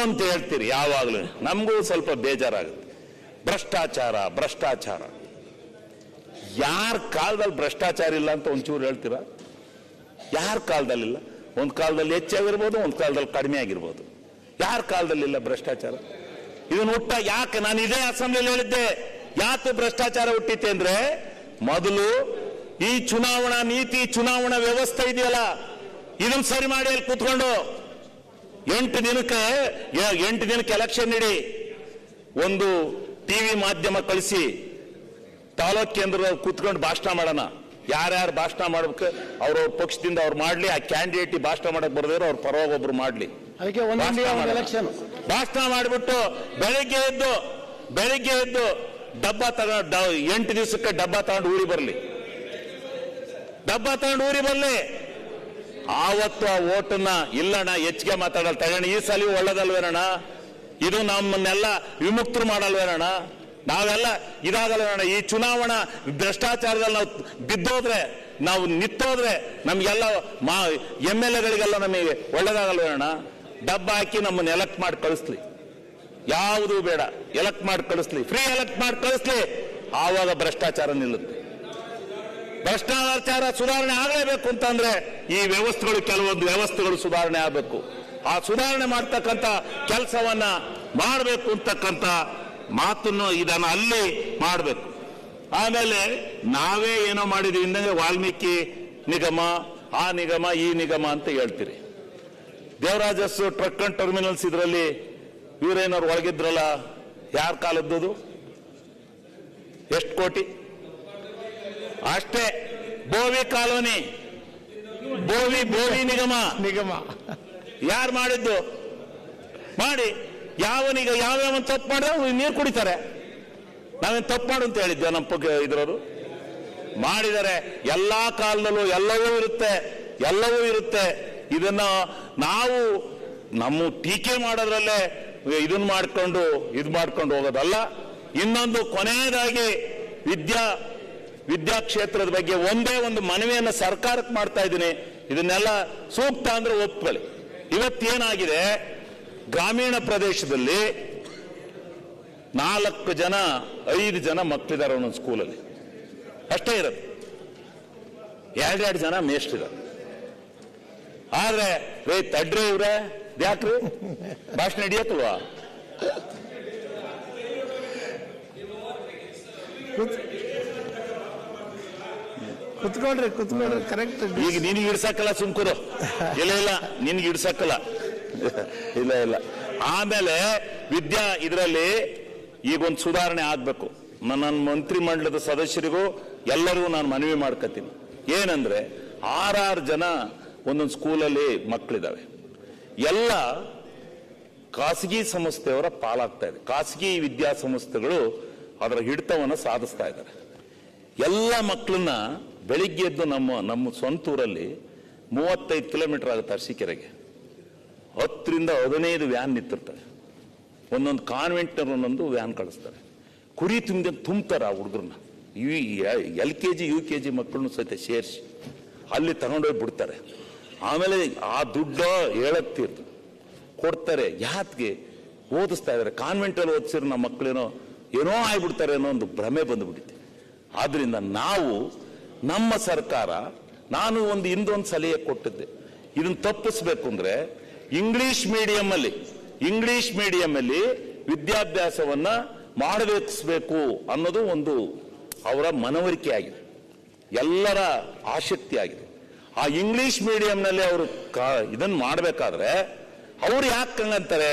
ಅಂತ ಹೇಳ್ತೀರಿ ಯಾವಾಗಲೂ, ನಮಗೂ ಸ್ವಲ್ಪ ಬೇಜಾರಾಗುತ್ತೆ. ಭ್ರಷ್ಟಾಚಾರ ಭ್ರಷ್ಟಾಚಾರ. ಯಾರ ಕಾಲದಲ್ಲಿ ಭ್ರಷ್ಟಾಚಾರ ಇಲ್ಲ ಅಂತ ಒಂಚೂರು ಹೇಳ್ತೀರಾ? ಯಾರ ಕಾಲದಲ್ಲಿಲ್ಲ? ಒಂದು ಕಾಲದಲ್ಲಿ ಹೆಚ್ಚಾಗಿರ್ಬೋದು, ಒಂದು ಕಾಲದಲ್ಲಿ ಕಡಿಮೆ ಆಗಿರ್ಬೋದು. ಯಾರ ಕಾಲದಲ್ಲಿಲ್ಲ ಭ್ರಷ್ಟಾಚಾರ? ಇದನ್ನ ಹುಟ್ಟ ಯಾಕೆ? ನಾನು ಇದೇ ಅಸೆಂಬ್ಲಿಯಲ್ಲಿ ಹೇಳಿದ್ದೆ, ಯಾಕೆ ಭ್ರಷ್ಟಾಚಾರ ಹುಟ್ಟಿತೆ ಅಂದ್ರೆ, ಮೊದಲು ಈ ಚುನಾವಣಾ ನೀತಿ, ಚುನಾವಣಾ ವ್ಯವಸ್ಥೆ ಇದೆಯಲ್ಲ, ಇದನ್ನ ಸರಿ ಮಾಡಿ ಅಲ್ಲಿ ಕೂತ್ಕೊಂಡು 8 ದಿನಕ್ಕೆ ಎಲೆಕ್ಷನ್ ಇಡಿ, ಒಂದು ಟಿವಿ ಮಾಧ್ಯಮ ಕಳಿಸಿ ತಾಲೂಕ್ ಕೇಂದ್ರ ಕೂತ್ಕೊಂಡು ಭಾಷಣ ಮಾಡೋಣ. ಯಾರ್ಯಾರು ಭಾಷಣ ಮಾಡ್ಬೇಕು ಅವ್ರವ್ರ ಪಕ್ಷದಿಂದ ಅವ್ರು ಮಾಡ್ಲಿ. ಆ ಕ್ಯಾಂಡಿಡೇಟ್ ಭಾಷಣ ಮಾಡಕ್ ಬರ್ದಿರೋ ಅವ್ರ ಪರವಾಗಿ ಒಬ್ರು ಮಾಡ್ಲಿ. ಭಾಷಣ ಮಾಡಿಬಿಟ್ಟು ಬೆಳಿಗ್ಗೆ ಎದ್ದು ಡಬ್ಬ ತಗೊಂಡು 8 ದಿವಸಕ್ಕೆ ಡಬ್ಬ ತಗೊಂಡು ಊರಿ ಬರ್ಲಿ. ಆವತ್ತು ಆ ಓಟನ್ನ ಇಲ್ಲಣ್ಣ ಹೆಚ್ಚಿಗೆ ಮಾತಾಡಲ್ಲ ತಗೊಂಡು, ಈ ಸಲ ಒಳ್ಳೇದಲ್ವೇನಣ್ಣ, ಇದು ನಮ್ಮನ್ನೆಲ್ಲ ವಿಮುಕ್ತರು ಮಾಡಲ್ವೇನಣ್ಣ, ನಾವೆಲ್ಲ ಇದಾಗಲ್ವೇನಣ್ಣ, ಈ ಚುನಾವಣಾ ಭ್ರಷ್ಟಾಚಾರದಲ್ಲಿ ನಾವು ಬಿದ್ದೋದ್ರೆ, ನಾವು ನಿತ್ತೋದ್ರೆ ನಮ್ಗೆಲ್ಲ MLA ನಮಗೆ ಒಳ್ಳೇದಾಗಲ್ವೇನಣ್ಣ? ಡಬ್ಬ ಹಾಕಿ ನಮ್ಮನ್ನ ಎಲೆಕ್ಟ್ ಮಾಡಿ ಕಳಿಸ್ಲಿ, ಯಾವುದೂ ಬೇಡ, ಎಲೆಕ್ಟ್ ಮಾಡಿ ಕಳಿಸ್ಲಿ, ಫ್ರೀ ಎಲೆಕ್ಟ್ ಮಾಡಿ ಕಳಿಸ್ಲಿ. ಆವಾಗ ಭ್ರಷ್ಟಾಚಾರ ನಿಲ್ಲುತ್ತೆ. ಭ್ರಷ್ಟಾಚಾರ ಸುಧಾರಣೆ ಆಗಲೇಬೇಕು ಅಂತಂದ್ರೆ ಈ ವ್ಯವಸ್ಥೆಗಳು, ಕೆಲವೊಂದು ವ್ಯವಸ್ಥೆಗಳು ಸುಧಾರಣೆ ಆಗಬೇಕು. ಆ ಸುಧಾರಣೆ ಮಾಡ್ತಕ್ಕಂಥ ಕೆಲಸವನ್ನ ಮಾಡಬೇಕು ಅಂತಕ್ಕಂಥ ಮಾತನ್ನು ಇದನ್ನ ಅಲ್ಲಿ ಮಾಡಬೇಕು. ಆಮೇಲೆ ನಾವೇ ಏನೋ ಮಾಡಿದೀವಿ ಇಂದಂಗೆ ವಾಲ್ಮೀಕಿ ನಿಗಮ, ಆ ನಿಗಮ, ಈ ನಿಗಮ ಅಂತ ಹೇಳ್ತೀರಿ. ದೇವರಾಜಸ್ ಟ್ರಕ್ ಅಂಡ್ ಟರ್ಮಿನಲ್ಸ್ ಇದರಲ್ಲಿ ಇವರೇನವ್ರು ಒಳಗಿದ್ರಲ್ಲ, ಯಾರ ಕಾಲದ್ದು? ಎಷ್ಟು ಕೋಟಿ? ಅಷ್ಟೇ. ಬೋವಿ ಕಾಲೋನಿ, ಬೋವಿ ನಿಗಮ ಯಾರು ಮಾಡಿದ್ದು? ಮಾಡಿ ಯಾವ್ಯಾವ ತಪ್ಪು ಮಾಡಿದ್ರೆ ನೀರು ಕುಡಿತಾರೆ. ನಾವೇನು ತಪ್ಪು ಮಾಡು ಅಂತ ಹೇಳಿದ್ದೆ ನಮ್ಮ ಇದ್ರವರು? ಮಾಡಿದರೆ ಎಲ್ಲಾ ಕಾಲದಲ್ಲೂ ಎಲ್ಲವೂ ಇರುತ್ತೆ. ಇದನ್ನ ನಾವು ನಮ್ಮ ಟೀಕೆ ಮಾಡೋದ್ರಲ್ಲೇ ಇದನ್ನ ಮಾಡ್ಕೊಂಡು ಹೋಗೋದಲ್ಲ. ಇನ್ನೊಂದು ಕೊನೆಯದಾಗಿ ವಿದ್ಯಾ ಕ್ಷೇತ್ರದ ಬಗ್ಗೆ ಒಂದೇ ಒಂದು ಮನವಿಯನ್ನು ಸರ್ಕಾರಕ್ಕೆ ಮಾಡ್ತಾ ಇದ್ದೀನಿ. ಇದನ್ನೆಲ್ಲ ಸೂಕ್ತ ಅಂದ್ರೆ ಒಪ್ಕೊಳ್ಳಿ. ಇವತ್ತೇನಾಗಿದೆ, ಗ್ರಾಮೀಣ ಪ್ರದೇಶದಲ್ಲಿ 4 ಜನ 5 ಜನ ಮಕ್ಕಳಿದ್ದಾರೆ ಒಂದೊಂದು ಸ್ಕೂಲಲ್ಲಿ, ಅಷ್ಟೇ ಇರೋದು. 2 ಜನ ಮೇಷ್ಟ್ರಿದ್ದಾರೆ. ಆದ್ರೆ ತಡ್ರಿ ಇವ್ರೆ, ಯಾಕ್ರಿ ಭಾಷಣ ಹಿಡಿಯತ್ತಲ್ವಾ? ಕುತ್ಕೊಳ್ರಿ ಕರೆಕ್ಟ್. ಈಗ ನಿನಗೆ ಇಡ್ಸಕ್ಕಲ್ಲ, ಸುಮ್ಕುರು. ಇಲ್ಲ ನಿನ್ಗೆ ಇಡ್ಸಕ್ಕಲ್ಲ. ಇಲ್ಲ. ಆಮೇಲೆ ಇದರಲ್ಲಿ ಈಗೊಂದು ಸುಧಾರಣೆ ಆಗ್ಬೇಕು. ನನ್ನ ಮಂತ್ರಿ ಮಂಡಲದ ಸದಸ್ಯರಿಗೂ ಎಲ್ಲರಿಗೂ ನಾನು ಮನವಿ ಮಾಡ್ಕೊತೀನಿ. ಏನಂದ್ರೆ 6 ಜನ ಒಂದೊಂದು ಸ್ಕೂಲಲ್ಲಿ ಮಕ್ಕಳಿದ್ದಾವೆ. ಎಲ್ಲ ಖಾಸಗಿ ಸಂಸ್ಥೆಯವರ ಪಾಲಾಗ್ತಾ ಇದೆ. ಖಾಸಗಿ ವಿದ್ಯಾಸಂಸ್ಥೆಗಳು ಅದರ ಹಿಡಿತವನ್ನು ಸಾಧಿಸ್ತಾ ಇದ್ದಾರೆ. ಎಲ್ಲ ಮಕ್ಕಳನ್ನ ಬೆಳಿಗ್ಗೆ ಎದ್ದು ನಮ್ಮ ಸ್ವಂತ ಊರಲ್ಲಿ 35 ಕಿಲೋಮೀಟರ್ ಆಗುತ್ತೆ ಅರಸೀಕೆರೆಗೆ. 10 ರಿಂದ 15 ವ್ಯಾನ್ ನಿಂತಿರ್ತವೆ. ಒಂದೊಂದು ಕಾನ್ವೆಂಟ್ ಒಂದೊಂದು ವ್ಯಾನ್ ಕಳಿಸ್ತಾರೆ. ಕುರಿ ತುಂಬ್ತಾರೆ ಆ ಹುಡುಗರನ್ನ. LKG UKG ಮಕ್ಕಳನ್ನು ಸಹಿತ ಸೇರಿಸಿ ಅಲ್ಲಿ ತಗೊಂಡೋಗಿ ಬಿಡ್ತಾರೆ. ಆಮೇಲೆ ಆ ದುಡ್ಡು ಹೇಳತ್ತೀರ್ದು ಕೊಡ್ತಾರೆ. ಯಾತ್ಗೆ ಓದಿಸ್ತಾ ಇದ್ದಾರೆ. ಕಾನ್ವೆಂಟಲ್ಲಿ ಓದಿಸಿರೋ ನಮ್ಮ ಮಕ್ಕಳೇನೋ ಏನೋ ಆಗ್ಬಿಡ್ತಾರೆ ಅನ್ನೋ ಒಂದು ಭ್ರಮೆ ಬಂದುಬಿಟ್ಟಿದೆ. ಆದ್ರಿಂದ ನಾವು ನಮ್ಮ ಸರ್ಕಾರ, ನಾನು ಹಿಂದೊಂದು ಸಲಹೆ ಕೊಟ್ಟಿದ್ದೆ, ಇದನ್ನು ತಪ್ಪಿಸ್ಬೇಕು ಅಂದ್ರೆ ಇಂಗ್ಲಿಷ್ ಮೀಡಿಯಂ ಅಲ್ಲಿ ವಿದ್ಯಾಭ್ಯಾಸವನ್ನ ಮಾಡಬೇಕು ಅನ್ನೋದು ಒಂದು ಅವರ ಮನವರಿಕೆ ಆಗಿದೆ, ಎಲ್ಲರ ಆಸಕ್ತಿ ಆಗಿದೆ. ಆ ಇಂಗ್ಲಿಷ್ ಮೀಡಿಯಂನಲ್ಲಿ ಅವರು ಇದನ್ನು ಮಾಡಬೇಕಾದ್ರೆ ಅವ್ರು ಯಾಕೆ ಹಂಗಂತಾರೆ?